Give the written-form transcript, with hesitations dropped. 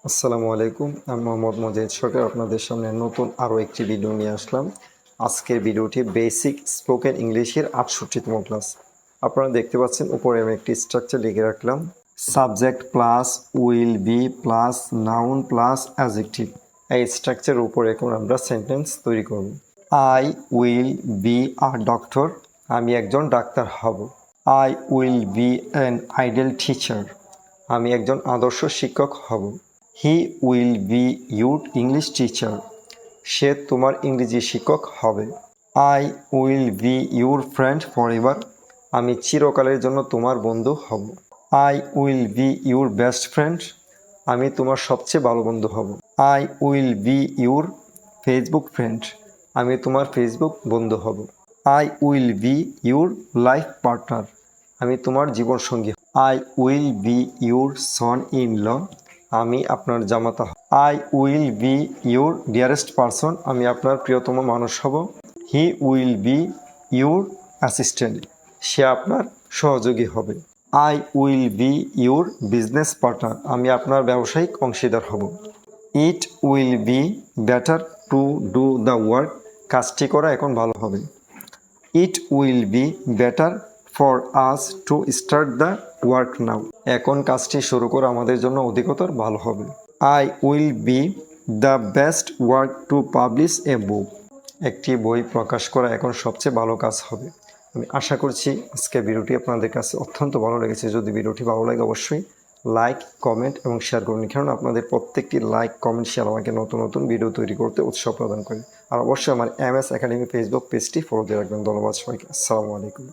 আসসালামু আলাইকুম, আমি মোহাম্মদ মোজাহিদ সরকার আপনাদের সামনে নতুন আরও একটি ভিডিও নিয়ে আসলাম। আজকের ভিডিওটি বেসিক স্পোকেন ইংলিশের 68তম ক্লাস। আপনারা দেখতে পাচ্ছেন উপরে আমি একটি স্ট্রাকচার লিখে রাখলাম, subject plus will be plus noun plus adjective. এই স্ট্রাকচারের উপরে এখন আমরা সেন্টেন্স তৈরি করব। I will be a doctor, আমি একজন ডাক্তার হব। I will be an ideal teacher, আমি একজন আদর্শ শিক্ষক হব। He will be your English teacher, সে তোমার ইংরেজি শিক্ষক হবে। I will be your friend forever, আমি চিরকালের জন্য তোমার বন্ধু হব। I will be your best friend, আমি তোমার সবচেয়ে ভালো বন্ধু হব। I will be your Facebook friend, আমি তোমার ফেসবুক বন্ধু হব। I will be your life partner, আমি তোমার জীবনসঙ্গী। I will be your son in law, আমি আপনার জামাতা হব। I will be your dearest person, আমি আপনার প্রিয়তম মানুষ হব। He will be your assistant, সে আপনার সহযোগী হবে। I will be your business partner, আমি আপনার ব্যবসায়িক অংশীদার হব। It will be better to do the work, কাজটি করা এখন ভালো হবে। It will be better for us to start the work now, এখন কাজটি শুরু করা আমাদের জন্য অধিকতর ভালো হবে। I will be the best work to publish a book, একটি বই প্রকাশ করা এখন সবচেয়ে ভালো কাজ হবে। আমি আশা করছি আজকের ভিডিওটি আপনাদের কাছে অত্যন্ত ভালো লেগেছে। যদি ভিডিওটি ভালো লাগে অবশ্যই লাইক, কমেন্ট এবং শেয়ার করুন, কারণ আপনাদের প্রত্যেকটি লাইক, কমেন্ট, শেয়ার আমাকে নতুন নতুন ভিডিও তৈরি করতে উৎসাহ প্রদান করে। আর অবশ্যই আমার MS একাডেমি ফেসবুক পেজটি ফলো দিয়ে রাখবেন। ধন্যবাদ সবাইকে। আসসালামু আলাইকুম।